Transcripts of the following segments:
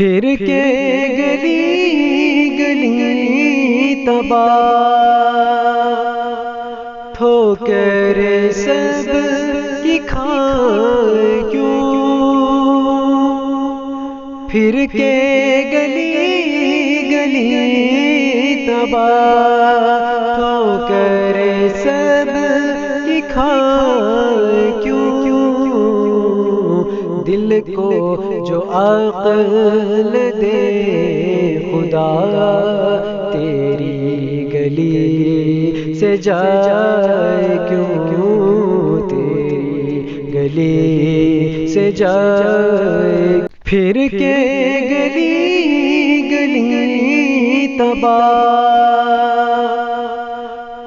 پھر کے گلی گلی تباہ ٹھوکر سب کی کھائے کیوں، پھر کے گلی گلی تباہ ٹھوکر سب کی کھائے کیوں، دل کو جو عقل دے خدا تیری گلی سے جائے کیوں، تیری گلی سے جائے، پھر کے گلی گلی تباہ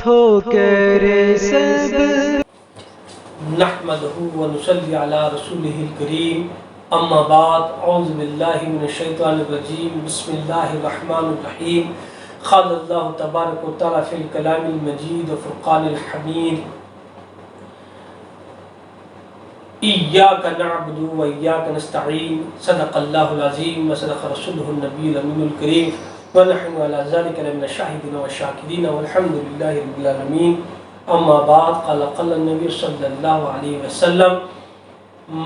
ٹھوکر سب۔ نحمده ونصلي على رسوله الكريم، اما بعد، اعوذ باللہ من الشیطان الرجیم، بسم اللہ الرحمن الرحیم۔ قال اللہ تبارک و تعالی فی الکلام المجید و فرقان الحمید، ایاک نعبد و ایاک نستعین، صدق اللہ العظیم و صدق رسولہ النبی الامین الکریم، ونحن علی ذلک لمن الشاہدین والشاکرین والحمد للہ رب العالمین۔ اما بعد، قال النبی صلی اللہ علیہ وسلم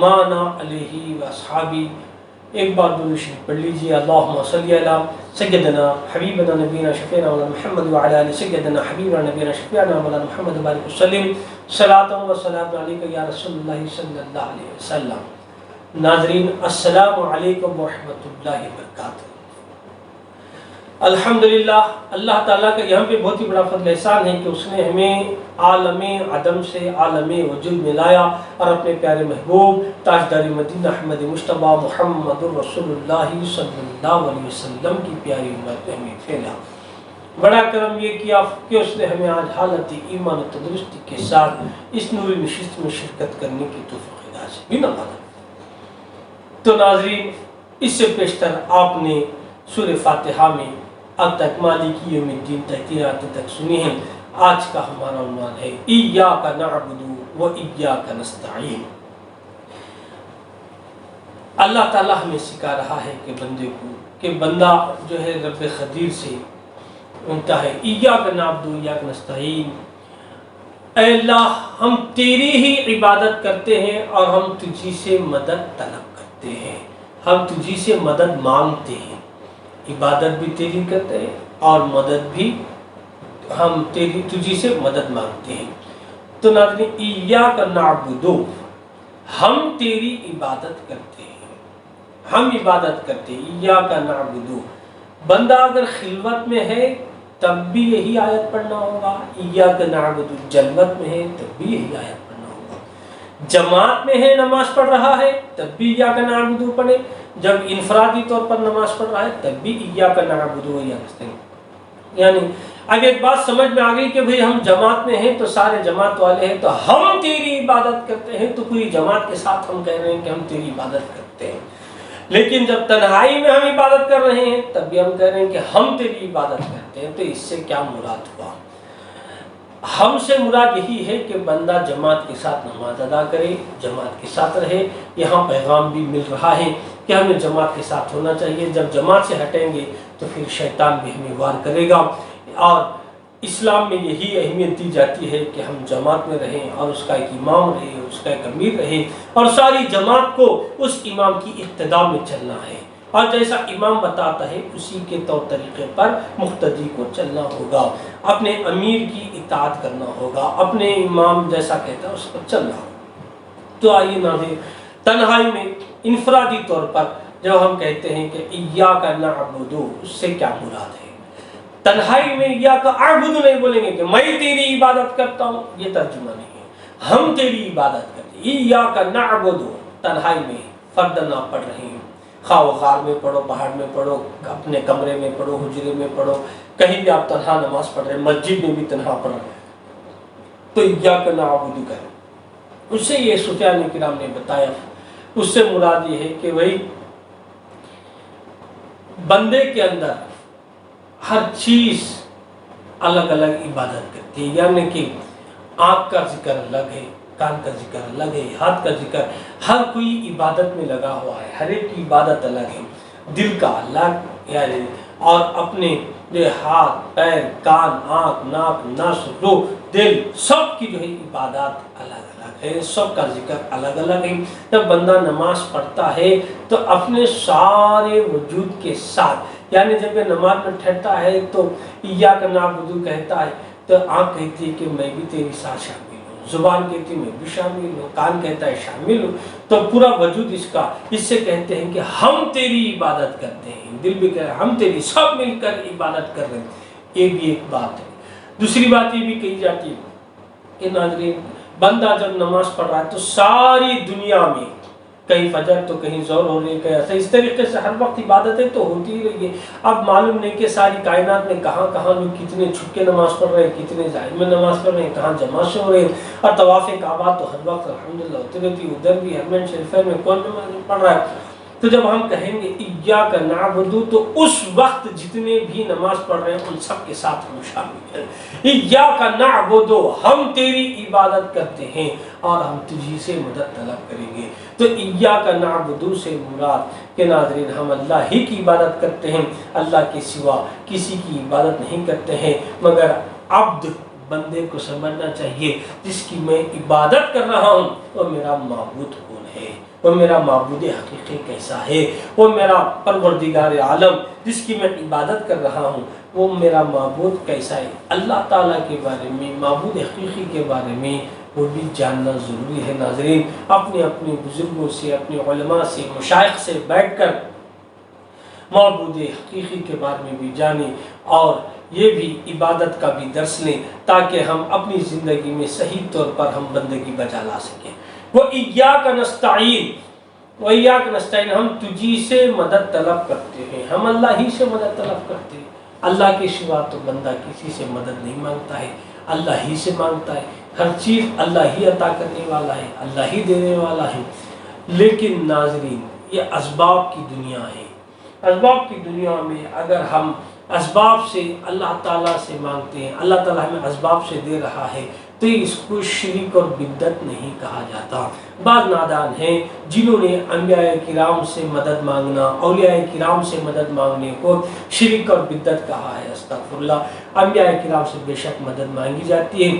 مانا علیہ واصحابی۔ ایک بار درود شریف پڑھ لیجیے۔ اللہم صلی علی سیدنا حبیبنا نبینا شفیعنا مولانا محمد وعلی آل سیدنا حبیبنا نبینا شفیعنا مولانا محمد بارک وسلم، صلاۃ و سلام علیک یا رسول اللہ صلی اللہ علیہ وسلم۔ ناظرین، السلام علیکم ورحمۃ اللہ وبرکاتہ۔ الحمدللہ، اللہ تعالیٰ کا یہاں پہ بہت ہی بڑا فضل احسان ہے کہ اس نے ہمیں عالم عدم سے عالم وجود میں لایا اور اپنے پیارے محبوب تاجدار مدینہ احمد مجتبیٰ محمد الرسول اللہ صلی اللہ علیہ وسلم کی پیاری امت میں ہمیں پھیلا۔ بڑا کرم یہ کیا کہ اس نے ہمیں آج حالت ایمان و تندرستی کے ساتھ اس نوری نشست میں شرکت کرنے کی توفیق عطا بھی نوازا۔ تو ناظرین، اس سے پیشتر آپ نے سورہ فاتحہ میں اب تک مالک یوم الدین تحقیرات تک سنی ہیں۔ آج کا ہمارا عنوان ہے ایاک نعبد و ایاک نستعین۔ اللہ تعالیٰ ہمیں سکھا رہا ہے کہ بندے کو، کہ بندہ جو ہے رب قدیر سے انتا ہے ایاک نعبد و ایاک نستعین، اے اللہ ہم تیری ہی عبادت کرتے ہیں اور ہم تجھی سے مدد طلب کرتے ہیں، ہم تجھی سے مدد مانگتے ہیں، عبادت بھی تیری کرتے ہیں اور مدد بھی ہم تجھی سے مدد مانگتے ہیں۔ تو ناظرین، ایاک نعبد، ہم تیری عبادت کرتے ہیں، ہم عبادت کرتے ہیں، ایاک نعبد۔ بندہ اگر خلوت میں ہے تب بھی یہی آیت پڑھنا ہوگا، ایاک نعبد، جلوت میں ہے تب بھی یہی آیت پڑھنا ہوگا، جماعت میں ہے نماز پڑھ رہا ہے تب بھی ایاک نعبد پڑھے، جب انفرادی طور پر نماز پڑھ رہا ہے تب بھی ایاک نعبد و ایاک نستعین۔ یعنی اگر ایک بات سمجھ میں آ گئی کہ بھئی ہم جماعت میں ہیں تو سارے جماعت والے ہیں تو ہم تیری عبادت کرتے ہیں، تو پوری جماعت کے ساتھ ہم کہہ رہے ہیں کہ ہم تیری عبادت کرتے ہیں۔ لیکن جب تنہائی میں ہم عبادت کر رہے ہیں تب بھی ہم کہہ رہے ہیں کہ ہم تیری عبادت کرتے ہیں، تو اس سے کیا مراد ہوا؟ ہم سے مراد یہی ہے کہ بندہ جماعت کے ساتھ نماز ادا کرے، جماعت کے ساتھ رہے۔ یہاں پیغام بھی مل رہا ہے کہ ہمیں جماعت کے ساتھ ہونا چاہیے، جب جماعت سے ہٹیں گے تو پھر شیطان بھی ہمیں وار کرے گا، اور اسلام میں یہی اہمیت دی جاتی ہے کہ ہم جماعت میں رہیں اور اس کا ایک امام رہے، اس کا ایک امیر رہے، اور ساری جماعت کو اس امام کی اقتداء میں چلنا ہے، اور جیسا امام بتاتا ہے اسی کے طور طریقے پر مقتدی کو چلنا ہوگا، اپنے امیر کی اطاعت کرنا ہوگا، اپنے امام جیسا کہتا ہے اس پر چلنا ہوگا۔ تو آئیے ناظرین، تنہائی میں انفرادی طور پر جب ہم کہتے ہیں کہ ایاک نعبد، اس سے کیا مراد ہے؟ تنہائی میں ایاک اعبد نہیں بولیں گے کہ میں تیری عبادت کرتا ہوں، یہ ترجمہ نہیں ہے، ہم تیری عبادت کرتے ہیں۔ ایاک نعبد، تنہائی میں فردن آپ پڑھ رہے ہیں، خواہ وہ غار میں پڑھو، پہاڑ میں پڑھو، اپنے کمرے میں پڑھو، حجرے میں پڑھو، کہیں بھی آپ تنہا نماز پڑھ رہے ہیں، مسجد میں بھی تنہا پڑھ رہے ہیں، تو ایاک نعبد کریں۔ اس سے یہ سفیان کرام نے بتایا، اس سے مراد یہ ہے کہ وہی بندے کے اندر ہر چیز الگ الگ عبادت کرتی ہے، یعنی کہ آنکھ کا ذکر الگ ہے، کان کا ذکر الگ ہے، ہاتھ کا ذکر، ہر کوئی عبادت میں لگا ہوا ہے، ہر ایک کی عبادت الگ ہے۔ دل کا اللہ یعنی اور اپنے جو ہاتھ پیر کان آنکھ ناک نس روح دل سب کی جو ہے عبادات الگ الگ ہے، سب کا ذکر الگ الگ ہے۔ جب بندہ نماز پڑھتا ہے تو اپنے سارے وجود کے ساتھ، یعنی جب یہ نماز میں ٹھہرتا ہے تو ایاک نعبد کہتا ہے تو آنکھ کہتی ہے کہ میں بھی تیری ساتھ شامل ہوں، زبان کہتی ہے میں بھی شامل ہوں، کان کہتا ہے شامل ہوں، تو پورا وجود اس کا، اس سے کہتے ہیں کہ ہم تیری عبادت کرتے ہیں، دل بھی کہہ رہا ہے ہم تیری سب مل کر عبادت کر رہے ہیں۔ یہ بھی ایک بات ہے۔ دوسری بات یہ بھی کہی جاتی ہے کہ ناظرین بندہ جب نماز پڑھ رہا ہے تو ساری دنیا میں کہیں فجر تو کہیں ظہر ہو رہی ہے کہیں ایسا، اس طریقے سے ہر وقت عبادتیں تو ہوتی ہی رہی ہے۔ اب معلوم نہیں کہ ساری کائنات میں کہاں کہاں لوگ کتنے چھپ کے نماز پڑھ رہے ہیں، کتنے ظاہر میں نماز پڑھ رہے ہیں، کہاں جماعت سے ہو رہے ہیں، اور طواف کعبہ تو ہر وقت الحمدللہ ہوتی رہتی ہے، ادھر بھی حرمین شریفین میں کون نماز پڑھ رہا ہے۔ تو جب ہم کہیں گے ایاک نعبد تو اس وقت جتنے بھی نماز پڑھ رہے ہیں ان سب کے ساتھ ہم شامل ہیں۔ ایاک نعبد ہم تیری عبادت کرتے ہیں اور ہم تجھی سے مدد طلب کریں گے۔ تو ایاک نعبد سے مراد کہ ناظرین ہم اللہ ہی کی عبادت کرتے ہیں، اللہ کے سوا کسی کی عبادت نہیں کرتے ہیں، مگر عبد بندے کو سمجھنا چاہیے جس کی میں عبادت کر رہا ہوں وہ میرا معبود کون ہے، وہ میرا معبود حقیقی کیسا ہے، وہ میرا پروردگار عالم جس کی میں عبادت کر رہا ہوں وہ میرا معبود کیسا ہے۔ اللہ تعالیٰ کے بارے میں، معبود حقیقی کے بارے میں وہ بھی جاننا ضروری ہے۔ ناظرین اپنے اپنے بزرگوں سے، اپنے علماء سے، مشائخ سے بیٹھ کر معبود حقیقی کے بارے میں بھی جانیں اور یہ بھی عبادت کا بھی درس لیں تاکہ ہم اپنی زندگی میں صحیح طور پر ہم بندگی بجا لا سکیں۔ وہ ایاک نستعین، وہ ایاک نستعین ہم تجھی سے مدد طلب کرتے ہیں، ہم اللہ ہی سے مدد طلب کرتے ہیں۔ اللہ کے سوا تو بندہ کسی سے مدد نہیں مانگتا ہے، اللہ ہی سے مانگتا ہے، ہر چیز اللہ ہی عطا کرنے والا ہے، اللہ ہی دینے والا ہے۔ لیکن ناظرین یہ اسباب کی دنیا ہے، اسباب کی دنیا میں اگر ہم اسباب سے اللہ تعالیٰ سے مانگتے ہیں، اللہ تعالیٰ ہمیں اسباب سے دے رہا ہے تو اس کو شرک اور بدعت نہیں کہا جاتا۔ بعض نادان ہیں جنہوں نے انبیاء کرام سے مدد مانگنا، اولیاء کرام سے مدد مانگنے کو شرک اور بدعت کہا ہے۔ استغفر اللہ، انبیاء کرام سے بے شک مدد مانگی جاتی ہے،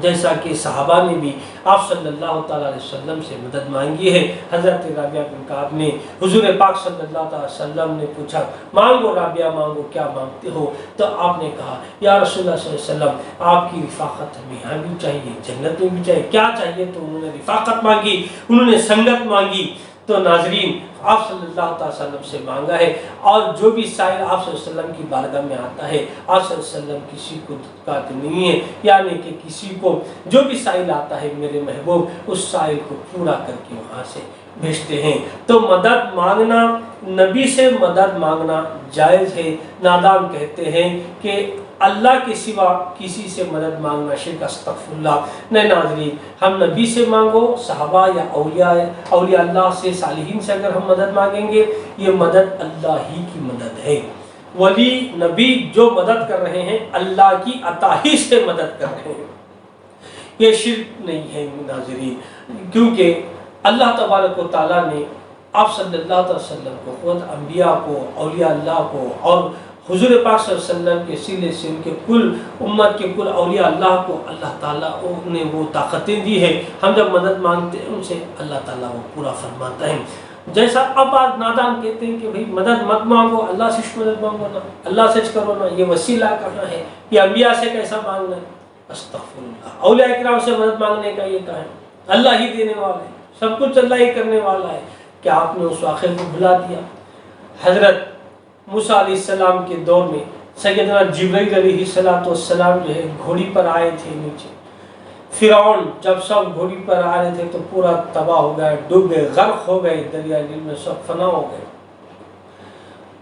جیسا کہ صحابہ نے بھی آپ صلی اللہ تعالیٰ علیہ وسلم سے مدد مانگی ہے۔ حضرت رابعہ بن کعب نے حضور پاک صلی اللہ تعالیٰ علیہ وسلم نے پوچھا مانگو رابعہ مانگو، کیا مانگتے ہو؟ تو آپ نے کہا یا رسول اللہ صلی اللہ علیہ وسلم آپ کی رفاقت ہمیں یہاں بھی چاہیے، جنت میں بھی چاہیے، کیا چاہیے؟ تو انہوں نے رفاقت مانگی، انہوں نے سنگت مانگی۔ تو ناظرین آپ صلی اللہ تعالیٰ وسلم سے مانگا ہے، اور جو بھی سائل آپ صلی اللہ علیہ وسلم کی بارگاہ میں آتا ہے، آپ صلی اللہ علیہ وسلم کسی کو دھتکاتے نہیں ہے، یعنی کہ کسی کو جو بھی سائل آتا ہے میرے محبوب اس سائل کو پورا کر کے وہاں سے بھیجتے ہیں۔ تو مدد مانگنا، نبی سے مدد مانگنا جائز ہے۔ نادان کہتے ہیں کہ اللہ کے سوا کسی سے مدد مانگنا شرک، استغفر اللہ۔ نہیں ناظرین ہم نبی سے مانگو، صحابہ یا اولیاء اللہ سے، صالحین سے اگر ہم مدد مانگیں گے یہ مدد اللہ ہی کی مدد ہے۔ ولی نبی جو مدد کر رہے ہیں اللہ کی عطا ہی سے مدد کر رہے ہیں، یہ شرک نہیں ہے ناظرین، کیونکہ اللہ تبارک و تعالیٰ نے آپ صلی اللہ علیہ وسلم کو، خود انبیاء کو، اولیاء اللہ کو اور حضور پاک صلی اللہ علیہ وسلم کے سلے سے ان کے کل امت کے کل اولیاء اللہ کو اللہ تعالیٰ نے وہ طاقتیں دی ہے۔ ہم جب مدد مانگتے ہیں ان سے اللہ تعالیٰ وہ پورا فرماتا ہے۔ جیسا اب آج نادان کہتے ہیں کہ بھئی مدد مت مانگو، اللہ سے مدد مانگو نا، اللہ سے کرو نا، یہ وسیلہ کہاں ہے، یہ انبیاء سے کیسا مانگنا ہے؟ استغفر اللہ، اولیاء کرام سے مدد مانگنے کا یہ کہا ہے، اللہ ہی دینے والا ہے، سب کچھ اللہ ہی کرنے والا ہے۔ کیا آپ نے اس واقعے کو بھلا دیا؟ حضرت موسیٰ علیہ السلام کے دور میں سیدنا جبرائیل علیہ السلام جو ہے گھوڑی پر آئے تھے نیچے، فرعون جب سب گھوڑی پر آ رہے تھے تو پورا تباہ ہو گئے، ڈوب گئے، غرق ہو گئے، دریا نیل میں سب فنا ہو گئے۔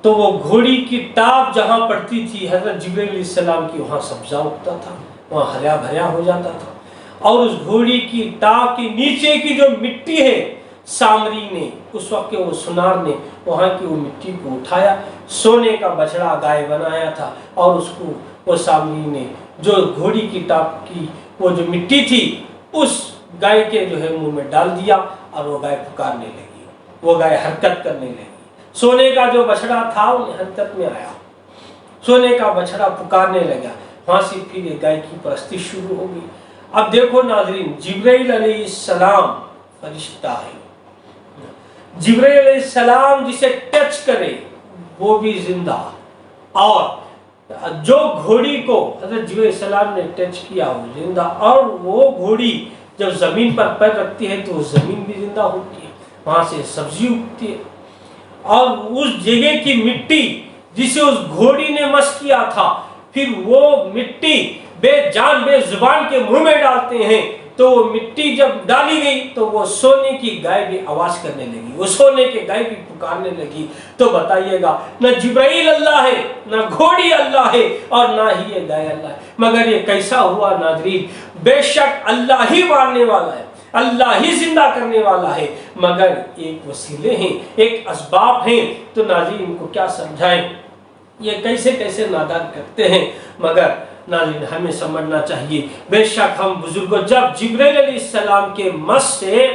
تو وہ گھوڑی کی ٹاپ جہاں پڑتی تھی حضرت جبرائیل علیہ السلام کی، وہاں سبزہ اگتا تھا، وہاں ہریا بھریا ہو جاتا تھا، اور اس گھوڑی کی ٹاپ کے نیچے کی جو مٹی ہے سامری نے، اس وقت کے وہ سنار نے وہاں کی وہ مٹی کو اٹھایا، سونے کا بچڑا گائے بنایا تھا، اور اس کو وہ سامری نے جو گھوڑی کی ٹاپ کی وہ جو مٹی تھی اس گائے کے جو ہے منہ میں ڈال دیا، اور وہ گائے پکارنے لگی، وہ گائے حرکت کرنے لگی، سونے کا جو بچڑا تھا انہیں حرکت میں آیا، سونے کا بچڑا پکارنے لگا، وہاں سے پھر یہ گائے کی پرستی شروع ہو گئی۔ اب دیکھو ناظرین، جبرائیل علیہ السلام فرشتہ ہے، جبرائیل علیہ السلام جسے ٹچ کرے وہ بھی زندہ، اور جو گھوڑی کو حضرت جبرائیل علیہ السلام نے ٹچ کیا وہ زندہ، اور وہ گھوڑی جب زمین پر پیر رکھتی ہے تو وہ زمین بھی زندہ ہوتی ہے، وہاں سے سبزی اگتی ہے، اور اس جگہ کی مٹی جسے اس گھوڑی نے مس کیا تھا، پھر وہ مٹی بے جان بے زبان کے منہ میں ڈالتے ہیں، تو وہ مٹی جب ڈالی گئی تو وہ سونے کی گائے بھی آواز کرنے لگی، وہ سونے کی گائے بھی پکارنے لگی۔ تو بتائیے گا، نہ جبرائیل اللہ ہے، نہ گھوڑی اللہ ہے، اور نہ ہی یہ گائے اللہ ہے، مگر یہ کیسا ہوا ناظرین؟ بے شک اللہ ہی مارنے والا ہے، اللہ ہی زندہ کرنے والا ہے، مگر ایک وسیلے ہیں، ایک اسباب ہیں۔ تو ناظرین ان کو کیا سمجھائیں، یہ کیسے کیسے نادان کرتے ہیں، مگر ناظرین ہمیں سمجھنا چاہیے۔ بے شک ہم بزرگوں، جب جبرائیل علیہ السلام کے مس سے،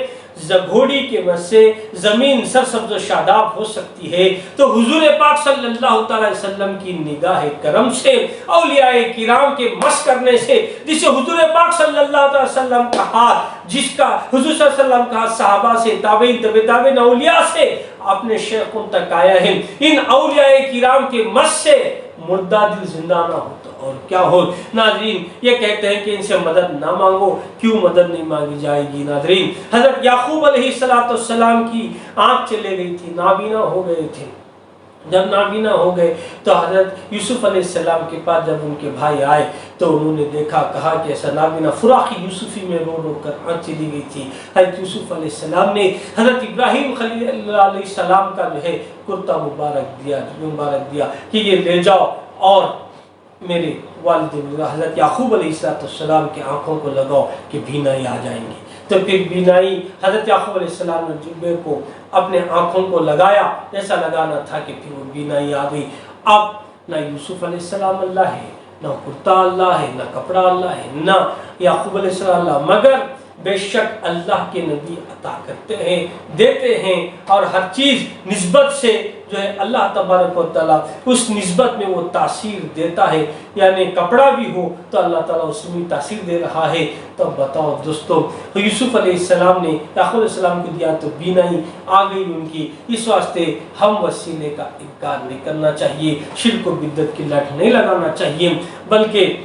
گھوڑی کے مس سے زمین سرسبز و شاداب ہو سکتی ہے، تو حضور پاک صلی اللہ تعالی وسلم کی نگاہ کرم سے، اولیاء کرام کے مس کرنے سے، جسے حضور پاک صلی اللہ تعالی وسلم کا ہاتھ، جس کا حضور صلی اللہ علیہ وسلم کا صحابہ سے، تابعین، تبع تابعین، اولیاء سے اپنے شیخوں تک آیا ہے، ان اولیاء کرام کے مس سے مردہ دل زندہ نہ ہوتا اور کیا ہو۔ ناظرین یہ کہتے ہیں کہ ان سے مدد نہ مانگو، کیوں مدد نہیں مانگی جائے گی؟ ناظرین حضرت یعقوب علیہ السلام کی آنکھ چلے گئی تھی، نابینا ہو گئے تھے، جب نابینا ہو گئے تو حضرت یوسف علیہ السلام کے پاس جب ان کے بھائی آئے تو انہوں نے دیکھا، کہا کہ ایسا نابینا، فراقی یوسفی میں رو رو کر آنکھ چلی گئی تھی۔ حضرت یوسف علیہ السلام نے حضرت ابراہیم خلیل اللہ علیہ السلام کا جو ہے کرتا مبارک دیا کہ یہ لے جاؤ اور میرے والد حضرت یعقوب علیہ السلام کے آنکھوں کو لگاؤ کہ بینائی آ جائیں گی۔ تو پھر بینائی حضرت یعقوب علیہ السلام نے جبے کو اپنے آنکھوں کو لگایا، ایسا لگانا تھا کہ پھر وہ بینائی آ گئی۔ اب نہ یوسف علیہ السلام اللہ ہے، نہ کرتا اللہ ہے، نہ کپڑا اللہ ہے، نہ یعقوب علیہ السلام اللہ، مگر بے شک اللہ کے نبی عطا کرتے ہیں، دیتے ہیں، اور ہر چیز نسبت سے جو ہے اللہ تبارک و تعالیٰ اس نسبت میں وہ تاثیر دیتا ہے، یعنی کپڑا بھی ہو تو اللہ تعالیٰ اس میں تاثیر دے رہا ہے۔ تو بتاؤ دوستو، یوسف علیہ السلام نے یعقوب علیہ السلام کو دیا تو بینائی آ گئی ان کی۔ اس واسطے ہم وسیلے کا انکار نہیں کرنا چاہیے، شرک و بدعت کی لٹ نہیں لگانا چاہیے، بلکہ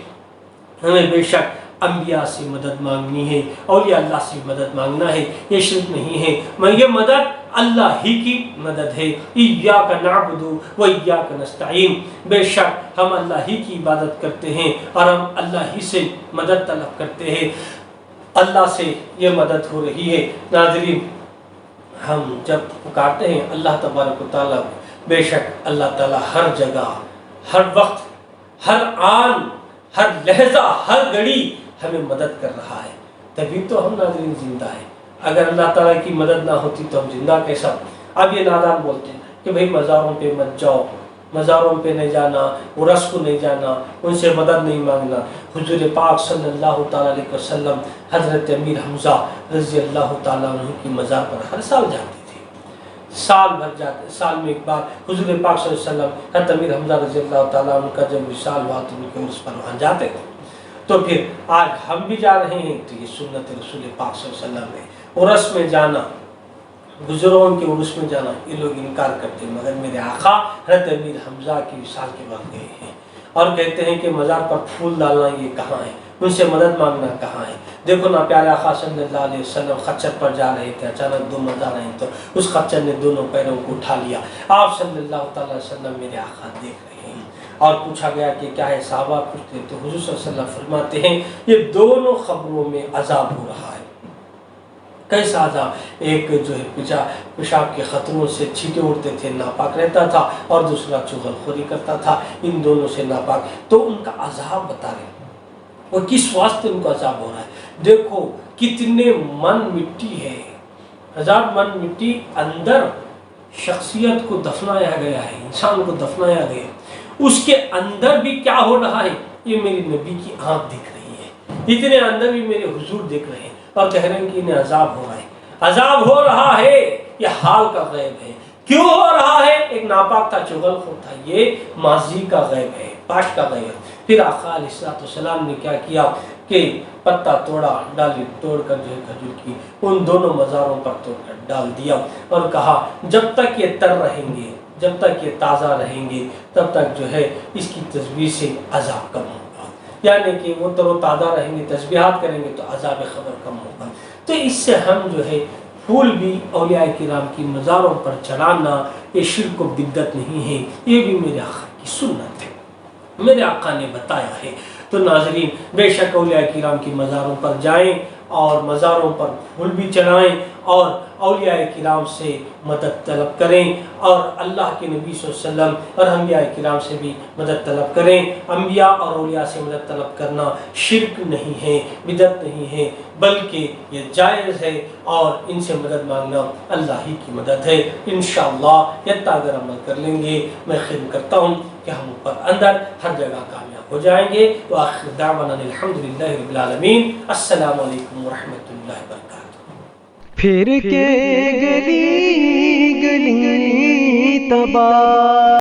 ہمیں بے شک انبیاء سے مدد مانگنی ہے، اولیاء اللہ سے مدد مانگنا ہے، یہ شرک نہیں ہے، مگر یہ مدد اللہ ہی کی مدد ہے۔ ایاک نعبد و ایاک نستعین، بے شک ہم اللہ ہی کی عبادت کرتے ہیں اور ہم اللہ ہی سے مدد طلب کرتے ہیں، اللہ سے یہ مدد ہو رہی ہے۔ ناظرین ہم جب پکارتے ہیں اللہ تبارک و تعالیٰ، بے شک اللہ تعالیٰ ہر جگہ، ہر وقت، ہر آن، ہر لہجہ، ہر گھڑی ہمیں مدد کر رہا ہے، تبھی تو ہم ناظرین زندہ ہیں۔ اگر اللہ تعالیٰ کی مدد نہ ہوتی تو ہم زندہ کیسا؟ اب یہ نادان بولتے ہیں کہ بھئی مزاروں پہ مت جاؤ، مزاروں پہ نہیں جانا، عرس کو نہیں جانا، ان سے مدد نہیں مانگنا۔ حضور پاک صلی اللہ تعالیٰ علیہ وسلم حضرت امیر حمزہ رضی اللہ تعالیٰ عنہ کی مزار پر ہر سال جاتے تھے، سال بھر جاتے، سال میں ایک بار حضور پاک صلی اللہ علیہ وسلم حضرت امیر حمزہ رضی اللہ تعالیٰ عنہ کا جب وصال ہوا تو ان کے عرس پر وہاں جاتے تھے۔ تو پھر آج ہم بھی جا رہے ہیں، تو یہ سنت رسول پاک صلی اللہ علیہ وسلم ہے۔ عرس میں جانا، بزرگوں کے عرس میں جانا، یہ لوگ انکار کرتے ہیں، مگر میرے آقا حضرت امیر حمزہ کی وصال کے بعد گئے ہیں اور کہتے ہیں کہ مزار پر پھول ڈالنا یہ کہاں ہے، ان سے مدد مانگنا کہاں ہے؟ دیکھو نا، پیارے آقا صلی اللہ علیہ وسلم خچر پر جا رہے تھے، اچانک دو مزار ہیں تو اس خچر نے دونوں پیروں کو اٹھا لیا۔ آپ صلی اللہ تعالی وسلم میرے آقا دیکھ رہے ہیں، اور پوچھا گیا کہ کیا ہے؟ صحابہ پوچھتے تو حضور صلی اللہ علیہ وسلم فرماتے ہیں یہ دونوں خبروں میں عذاب ہو رہا ہے۔ کیسا عذاب؟ ایک جو ہے پیشاب کے خطروں سے چھینٹے اڑتے تھے، ناپاک رہتا تھا، اور دوسرا چغل خوری کرتا تھا، ان دونوں سے ناپاک۔ تو ان کا عذاب بتا رہے ہیں، وہ کس واسطے ان کو عذاب ہو رہا ہے؟ دیکھو کتنے من مٹی ہے، 1000 من مٹی اندر شخصیت کو دفنایا گیا ہے، انسان کو دفنایا گیا، اس کے اندر بھی کیا ہو رہا ہے؟ یہ میری نبی کی آنکھ دیکھ رہی ہے، اتنے اندر بھی میرے حضور دیکھ رہے ہیں، اور کہہ رہے ہیں کہ انہیں عذاب ہو رہا ہے، عذاب ہو رہا ہے، یہ حال کا غیب ہے۔ کیوں ہو رہا ہے؟ ایک ناپاک تھا، چغل خور تھا، یہ ماضی کا غیب ہے، پاسٹ کا غیب ہے۔ پھر آقا علیہ السلام نے کیا کیا کہ پتا توڑا، ڈالی توڑ کر جو ہے کھجور کی ان دونوں مزاروں پر توڑ کر ڈال دیا اور کہا جب تک یہ تر رہیں گے، جب تک یہ تازہ رہیں گے، تب تک جو ہے اس کی تسبیح سے عذاب کم ہوگا، یعنی کہ وہ تر و تازہ رہیں گے، تسبیحات کریں گے تو عذاب خبر کم ہوگا۔ تو اس سے ہم جو ہے پھول بھی اولیاء کرام کی مزاروں پر چڑھانا یہ شرک و بدعت نہیں ہے، یہ بھی میرے آقا کی سنت ہے، میرے آقا نے بتایا ہے۔ تو ناظرین بے شک اولیاء کرام کی مزاروں پر جائیں اور مزاروں پر پھول بھی چڑھائیں اور اولیاء کرام سے مدد طلب کریں اور اللہ کے نبی صلی اللہ علیہ وسلم اور انبیاء کرام سے بھی مدد طلب کریں۔ انبیاء اور اولیاء سے مدد طلب کرنا شرک نہیں ہے، بدعت نہیں ہے، بلکہ یہ جائز ہے اور ان سے مدد مانگنا اللہ ہی کی مدد ہے۔ انشاءاللہ یہ اگر عمل کر لیں گے، میں خیال کرتا ہوں کہ ہم اوپر اندر ہر جگہ کامیاب ہو جائیں گے۔ وآخر دعوانا الحمدللہ رب العالمین۔ السلام علیکم ورحمۃ اللہ وبرکاتہ۔ پھر کے گلی گلی تباہ